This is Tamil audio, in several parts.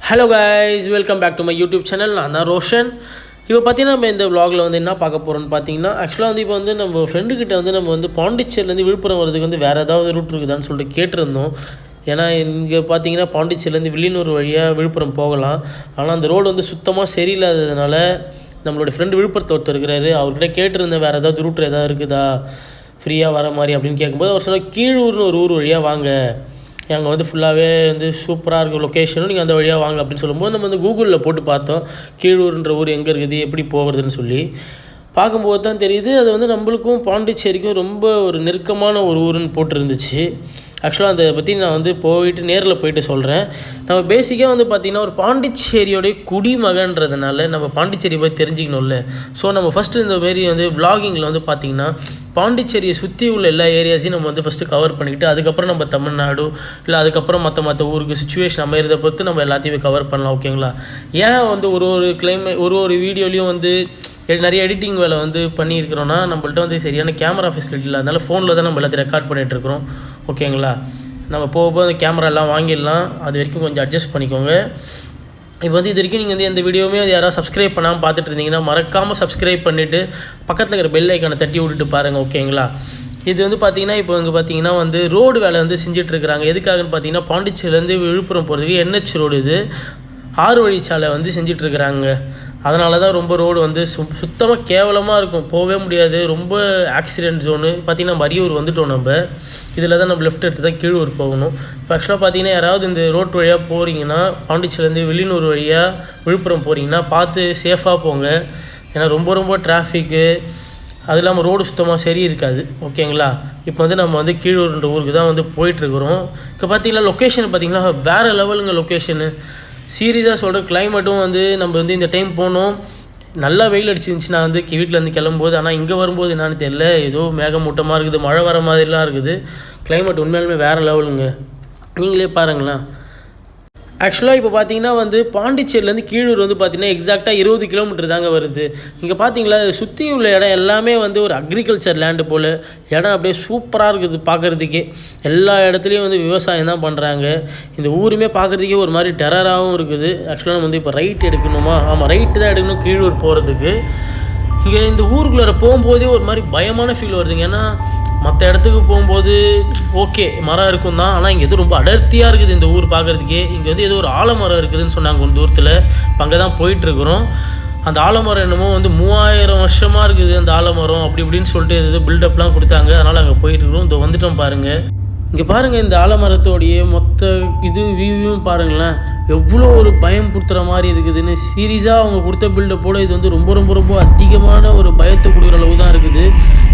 Hello guys, welcome back to my YouTube channel. நான் தான் ரோஷன். இப்போ பார்த்தீங்கன்னா நம்ம இந்த vlogல வந்து என்ன பார்க்க போகிறோம்னு பார்த்தீங்கன்னா, ஆக்சுவலாக வந்து இப்போ வந்து நம்ம ஃப்ரெண்டுக்கிட்ட வந்து நம்ம வந்து பாண்டிச்சேரிலேருந்து விழுப்புரம் வரதுக்கு வந்து வேறு ஏதாவது ரூட் இருக்குதான்னு சொல்லிட்டு கேட்டிருந்தோம். ஏன்னா இங்கே பார்த்தீங்கன்னா பாண்டிச்சேரிலேருந்து வில்லியனூர் வழியாக விழுப்புரம் போகலாம். ஆனால் அந்த ரோடு வந்து சுத்தமாக சரியில்லாததுனால நம்மளுடைய ஃப்ரெண்டு விழுப்புரத்தில் ஒருத்தர் இருக்கிறாரு. அவர்கிட்ட கேட்டிருந்தேன் வேறு ஏதாவது ரூட் ஏதாவது இருக்குதா ஃப்ரீயாக வர மாதிரி அப்படின்னு கேட்கும்போது அவர் சொன்னால் கீழூர்னு ஒரு ஊர் வழியாக வாங்க, அங்கே வந்து ஃபுல்லாகவே வந்து சூப்பராக இருக்கும் லொக்கேஷனும், நீங்கள் அந்த வழியாக வாங்க அப்படின்னு சொல்லும்போது நம்ம வந்து கூகுளில் போட்டு பார்த்தோம் கீழூர்ன்ற ஊர் எங்கே இருக்குது எப்படி போகிறதுன்னு சொல்லி. பார்க்கும்போது தான் தெரியுது அது வந்து நம்மளுக்கும் பாண்டிச்சேரிக்கும் ரொம்ப ஒரு நெருக்கமான ஒரு ஊருன்னு போட்டிருந்துச்சு. ஆக்சுவலாக அதை பற்றி நான் வந்து நேரில் போயிட்டு சொல்கிறேன். நம்ம பேசிக்காக வந்து பார்த்திங்கன்னா ஒரு பாண்டிச்சேரியோடைய குடிமகன்றதுனால நம்ம பாண்டிச்சேரி போய் தெரிஞ்சுக்கணும்ல. ஸோ நம்ம ஃபஸ்ட்டு இந்த மாரி வந்து விலாகிங்கில் வந்து பார்த்திங்கன்னா பாண்டிச்சேரியை சுற்றி உள்ள எல்லா ஏரியாஸையும் நம்ம வந்து ஃபஸ்ட்டு கவர் பண்ணிக்கிட்டு அதுக்கப்புறம் நம்ம தமிழ்நாடு இல்லை அதுக்கப்புறம் மற்ற ஊருக்கு சுச்சுவேஷன் அமைகிறத பொறுத்து நம்ம எல்லாத்தையுமே கவர் பண்ணலாம். ஓகேங்களா? ஏன் வந்து ஒரு வீடியோலையும் வந்து நிறைய எடிட்டிங் வேலை வந்து பண்ணியிருக்கிறோன்னா நம்மள்ட்ட வந்து சரியான கேமரா ஃபெசிலிட்டி இல்லை. அதனால் ஃபோனில் தான் நம்ம எல்லாத்தையும் ரெக்கார்ட் பண்ணிகிட்ருக்குறோம். ஓகேங்களா? நம்ம போக அந்த கேமராலாம் வாங்கிடலாம். அது வரைக்கும் கொஞ்சம் அட்ஜஸ்ட் பண்ணிக்கோங்க. இப்போ வந்து இது வரைக்கும் நீங்கள் வந்து எந்த வீடியோவுமே அது யாராவது சப்ஸ்கிரைப் பண்ணாமல் பார்த்துட்டு இருந்தீங்கன்னா மறக்காமல் சப்ஸ்கிரைப் பண்ணிவிட்டு பக்கத்தில் இருக்கிற பெல் ஐக்கானை தட்டி விட்டுட்டு பாருங்கள். ஓகேங்களா? இது வந்து பார்த்திங்கன்னா இப்போ இங்கே பார்த்தீங்கன்னா வந்து ரோடு வேலை வந்து செஞ்சிட்ருக்குறாங்க. எதுக்காகன்னு பார்த்தீங்கன்னா பாண்டிச்சேரியிலேருந்து விழுப்புரம் போகிறதுக்கு NH ரோடு இது 6 வழிச்சாலை வந்து செஞ்சிட்ருக்குறாங்க. அதனால தான் ரொம்ப ரோடு வந்து சுத்தமாக கேவலமாக இருக்கும், போகவே முடியாது. ரொம்ப ஆக்சிடென்ட் ஜோனு. பார்த்திங்கன்னா மரியூர் வந்துட்டோம் நம்ம. இதில் தான் நம்ம லெஃப்ட் எடுத்து தான் கீழூர் போகணும். இப்போ ஆக்சுவலாக பார்த்திங்கன்னா யாராவது இந்த ரோட் வழியாக போகிறீங்கன்னா பாண்டிச்சேரிலேருந்து வில்லியனூர் வழியாக விழுப்புரம் போகிறீங்கன்னா பார்த்து சேஃபாக போங்க. ஏன்னா ரொம்ப டிராஃபிக்கு, அது இல்லாமல் ரோடு சுத்தமாக சரி இருக்காது. ஓகேங்களா? இப்போ வந்து நம்ம வந்து கீழூர்ன்ற ஊருக்கு தான் வந்து போயிட்டுருக்குறோம். இப்போ பார்த்திங்கன்னா லொக்கேஷன் பார்த்திங்கன்னா வேறு லெவலுங்க லொக்கேஷனு. சீரியஸாக சொல்கிறேன். கிளைமேட்டும் வந்து நம்ம வந்து இந்த டைம் போனோம், நல்லா வெயில் அடிச்சிருந்துச்சு நான் வந்து வீட்டிலேருந்து கிளம்பும்போது. ஆனால் இங்கே வரும்போது என்னான்னு தெரியல, ஏதோ மேகமூட்டமாக இருக்குது, மழை வர மாதிரிலாம் இருக்குது. கிளைமேட் உண்மையாலுமே வேறு லெவலுங்க. நீங்களே பாருங்களேன். ஆக்சுவலாக இப்போ பார்த்தீங்கன்னா வந்து பாண்டிச்சேரியிலேருந்து கீழூர் வந்து பார்த்திங்கன்னா எக்ஸாக்டாக 20 கிலோமீட்டர் தாங்க வருது. இங்கே பார்த்தீங்களா சுற்றி உள்ள இடம் எல்லாமே வந்து ஒரு அக்ரிகல்ச்சர் லேண்டு போல். இடம் அப்படியே சூப்பராக இருக்குது பார்க்குறதுக்கே. எல்லா இடத்துலையும் வந்து விவசாயம் தான் பண்ணுறாங்க. இந்த ஊருமே பார்க்குறதுக்கே ஒரு மாதிரி டெரராகவும் இருக்குது. ஆக்சுவலாக நம்ம வந்து இப்போ ரைட் எடுக்கணுமா? ஆமாம், ரைட்டு தான் எடுக்கணும் கீழூர் போகிறதுக்கு. இங்கே இந்த ஊருக்குள்ளே போகும்போதே ஒரு மாதிரி பயமான ஃபீல் வருதுங்க. ஏன்னா மற்ற இடத்துக்கு போகும்போது ஓகே மரம் இருக்கும் தான், ஆனால் இங்கே எதுவும் ரொம்ப அடர்த்தியாக இருக்குது இந்த ஊர் பார்க்குறதுக்கே. இங்கே வந்து ஏதோ ஒரு ஆலமரம் இருக்குதுன்னு சொன்னாங்க கொஞ்சம் தூரத்தில். இப்போ அங்கே தான் போயிட்டுருக்குறோம். அந்த ஆலமரம் என்னமோ வந்து 3000 வருஷமாக இருக்குது அந்த ஆலமரம், அப்படி இப்படின்னு சொல்லிட்டு ஏதோ பில்டப்லாம் கொடுத்தாங்க. அதனால் அங்கே போயிட்டுருக்குறோம். இந்த வந்துட்டோம் பாருங்கள். இங்கே பாருங்கள், இந்த ஆலமரத்தோடைய மொத்த வியூவும் பாருங்களேன், எவ்வளோ ஒரு பயம் கொடுத்துற மாதிரி இருக்குதுன்னு. சீரியஸாக அவங்க கொடுத்த பில்டப்போட இது வந்து ரொம்ப அதிகமான ஒரு பயத்தை கொடுக்குற அளவு தான் இருக்குது.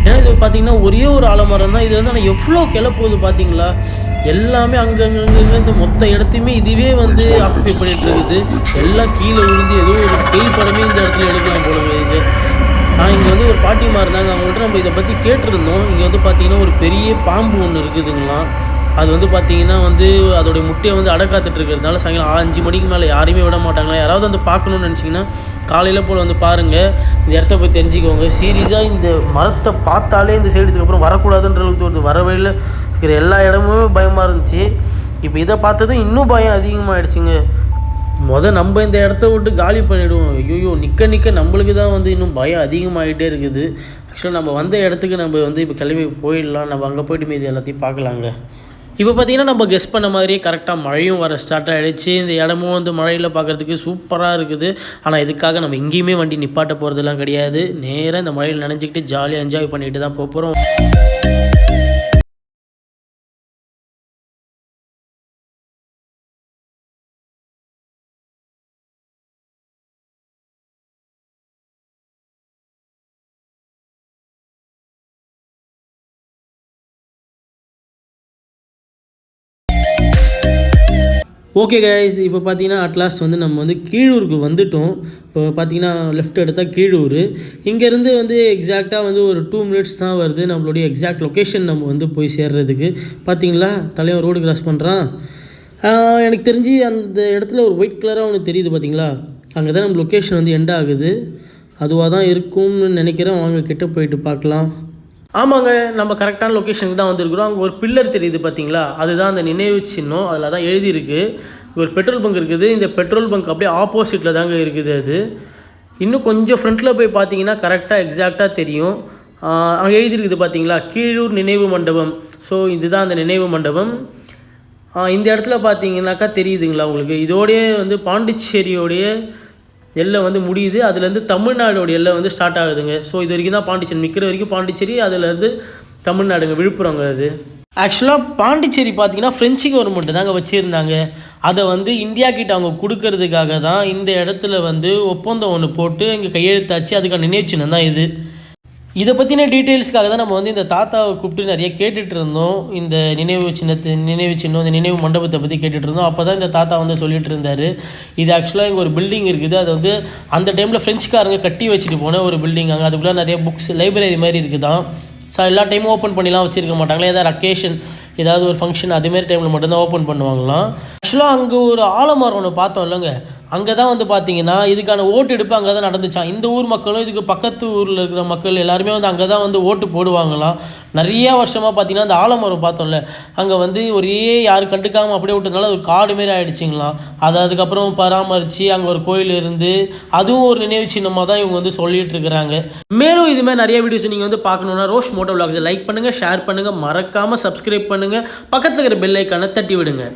ஏன்னா இது பார்த்திங்கன்னா ஒரே ஒரு ஆலமரம் தான். இது வந்து ஆனால் எவ்வளோ கிளப்போகுது பார்த்தீங்களா? எல்லாமே அங்கங்கே இந்த மொத்த இடத்தையுமே இதுவே வந்து ஆக்குபை பண்ணிகிட்டு இருக்குது. எல்லாம் கீழே விழுந்து ஏதோ ஒரு பேய் படமே இந்த இடத்துல எடுக்கலாம் போல இது. நான் இங்கே வந்து ஒரு பாட்டிமா இருந்தாங்க, அவங்கள்ட்ட நம்ம இதை பற்றி கேட்டிருந்தோம். இங்கே வந்து பார்த்திங்கன்னா ஒரு பெரிய பாம்பு ஒன்று இருக்குதுங்களாம். அது வந்து பார்த்திங்கன்னா வந்து அதோடைய முட்டையை வந்து அடக்காத்துட்டு இருக்கிறதுனால சாயங்காலம் 5 மணிக்கு மேலே யாரையுமே விட மாட்டாங்களா. யாராவது வந்து பார்க்கணுன்னு நினச்சிங்கன்னா காலையில் போல் வந்து பாருங்கள், இந்த இடத்த போய் தெரிஞ்சுக்கோங்க. சீரியஸாக இந்த மரத்தை பார்த்தாலே இந்த சைடு இதுக்கப்புறம் வரக்கூடாதுன்ற அளவுக்கு ஒரு வர வழியில் இருக்கிற எல்லா இடமுமே பயமாக இருந்துச்சு. இப்போ இதை பார்த்ததும் இன்னும் பயம் அதிகமாகிடுச்சிங்க. நம்ம இந்த இடத்த விட்டு காலி பண்ணிவிடுவோம். ஐயோ நிற்க நம்மளுக்கு தான் வந்து இன்னும் பயம் அதிகமாகிட்டே இருக்குது. ஆக்சுவலாக நம்ம வந்த இடத்துக்கு நம்ம வந்து இப்போ கிளம்பி போயிடலாம். நம்ம அங்கே போய்ட்டு மீது எல்லாத்தையும் பார்க்கலாங்க. இப்போ பார்த்திங்கன்னா நம்ம கெஸ் பண்ண மாதிரியே கரெக்டாக மழையும் வர ஸ்டார்ட் ஆகிடுச்சு. இந்த இடமும் வந்து மழையில் பார்க்குறதுக்கு சூப்பராக இருக்குது. ஆனால் இதுக்காக நம்ம எங்கேயுமே வண்டி நிப்பாட்ட போகிறதுலாம் கிடையாது. நேராக இந்த மழையில் நனைஞ்சிக்கிட்டு ஜாலியாக என்ஜாய் பண்ணிட்டு தான் போகிறோம். ஓகே கைஸ், இப்போ பார்த்தீங்கன்னா அட்லாஸ்ட் வந்து நம்ம வந்து கீழூருக்கு வந்துவிட்டோம். இப்போ பார்த்தீங்கன்னா லெஃப்ட் எடுத்தால் கீழூர். இங்கேருந்து வந்து எக்ஸாக்டாக வந்து ஒரு 2 மினிட்ஸ் தான் வருது நம்மளுடைய எக்ஸாக்ட் லொக்கேஷன் நம்ம வந்து போய் சேர்றதுக்கு. பார்த்தீங்களா தலைவன் ரோடு கிராஸ் பண்ணுறான். எனக்கு தெரிஞ்சு அந்த இடத்துல ஒரு ஒயிட் கலராக ஒன்று தெரியுது பார்த்தீங்களா, அங்கே தான் நம்ம லொக்கேஷன் வந்து எண்ட் ஆகுது. அதுவாக தான் இருக்கும்னு நினைக்கிறேன். வாங்க கிட்ட போயிட்டு பார்க்கலாம். ஆமாங்க, நம்ம கரெக்டான லொக்கேஷனுக்கு தான் வந்திருக்கிறோம். அங்கே ஒரு பில்லர் தெரியுது பார்த்தீங்களா, அதுதான் அந்த நினைவு சின்னம். அதில் தான் எழுதியிருக்கு ஒரு பெட்ரோல் பங்க் இருக்குது. இந்த பெட்ரோல் பங்க் அப்படியே ஆப்போசிட்டில் தாங்க இருக்குது. அது இன்னும் கொஞ்சம் ஃப்ரண்ட்டில் போய் பார்த்தீங்கன்னா கரெக்டாக எக்ஸாக்டாக தெரியும். அங்கே எழுதியிருக்குது பார்த்தீங்களா, கீழூர் நினைவு மண்டபம். ஸோ இதுதான் அந்த நினைவு மண்டபம். இந்த இடத்துல பார்த்தீங்கன்னாக்கா தெரியுதுங்களா உங்களுக்கு, இதோடைய வந்து பாண்டிச்சேரியோடைய எல்லை வந்து முடியுது. அதுலேருந்து தமிழ்நாடோடைய எல்லை வந்து ஸ்டார்ட் ஆகுதுங்க. ஸோ இது வரைக்கும் தான் பாண்டிச்சேரி, நிற்கிற வரைக்கும் பாண்டிச்சேரி, அதுலேருந்து தமிழ்நாடுங்க, விழுப்புரங்க. அது ஆக்சுவலாக பாண்டிச்சேரி பார்த்தீங்கன்னா ஃப்ரெஞ்சு கவர்மெண்ட்டு தாங்க வச்சுருந்தாங்க. அதை வந்து இந்தியா கிட்ட அவங்க கொடுக்கறதுக்காக தான் இந்த இடத்துல வந்து ஒப்பந்தம் ஒன்று போட்டு இங்கே கையெழுத்தாச்சு. அதுக்கான நினைவு சின்னம் தான் இது. இதை பற்றின டீட்டெயில்ஸ்க்காக தான் நம்ம வந்து இந்த தாத்தாவை கூப்பிட்டு நிறைய கேட்டுட்டு இருந்தோம். இந்த நினைவு சின்னம் இந்த நினைவு மண்டபத்தை பற்றி கேட்டுட்டு இருந்தோம். அப்போ தான் இந்த தாத்தா வந்து சொல்லிட்டு இருந்தார், இது ஆக்சுவலாக இங்கே ஒரு பில்டிங் இருக்குது. அது வந்து அந்த டைமில் ஃப்ரெஞ்சுக்காரங்க கட்டி வச்சுட்டு போன ஒரு பில்டிங். அங்கே அதுக்குள்ளே நிறைய புக்ஸ், லைப்ரரி மாதிரி இருக்குதான். ஸோ எல்லா டைமும் ஓப்பன் பண்ணிலாம் வச்சுருக்க மாட்டாங்களே, ஏதாவது அக்கேஷன், ஏதாவது ஒரு ஃபங்க்ஷன் அதுமாரி டைமில் மட்டும்தான் ஓப்பன் பண்ணுவாங்களாம். ஆக்சுவலாக அங்கே ஒரு ஆலமரம் ஒன்று பார்த்தோம் இல்லைங்க, அங்கே தான் வந்து பார்த்தீங்கன்னா இதுக்கான ஓட்டு எடுப்பு அங்கே தான் நடந்துச்சான். இந்த ஊர் மக்களும் இதுக்கு பக்கத்து ஊரில் இருக்கிற மக்கள் எல்லாருமே வந்து அங்கே தான் வந்து ஓட்டு போடுவாங்களாம். நிறையா வருஷமாக பார்த்தீங்கன்னா அந்த ஆலமரம் பார்த்தோம்ல, அங்கே வந்து ஒரே யாரும் கண்டுக்காமல் அப்படியே விட்டதுனால ஒரு காடு மாரி ஆகிடுச்சிங்களாம். அதை அதுக்கப்புறம் பராமரித்து அங்கே ஒரு கோயில் இருந்து அதுவும் ஒரு நினைவு சின்னமாக தான் இவங்க வந்து சொல்லிகிட்டு இருக்கிறாங்க. மேலும் இதுமாதிரி நிறைய வீடியோஸ் நீங்கள் வந்து பார்க்கணுன்னா ரோஷ் மோட்டோ விலாக்ஸை லைக் பண்ணுங்கள், ஷேர் பண்ணுங்கள், மறக்காமல் சப்ஸ்கிரைப் பண்ணுங்கள், பக்கத்தில் இருக்கிற பெல் ஐக்கானை தட்டி விடுங்க.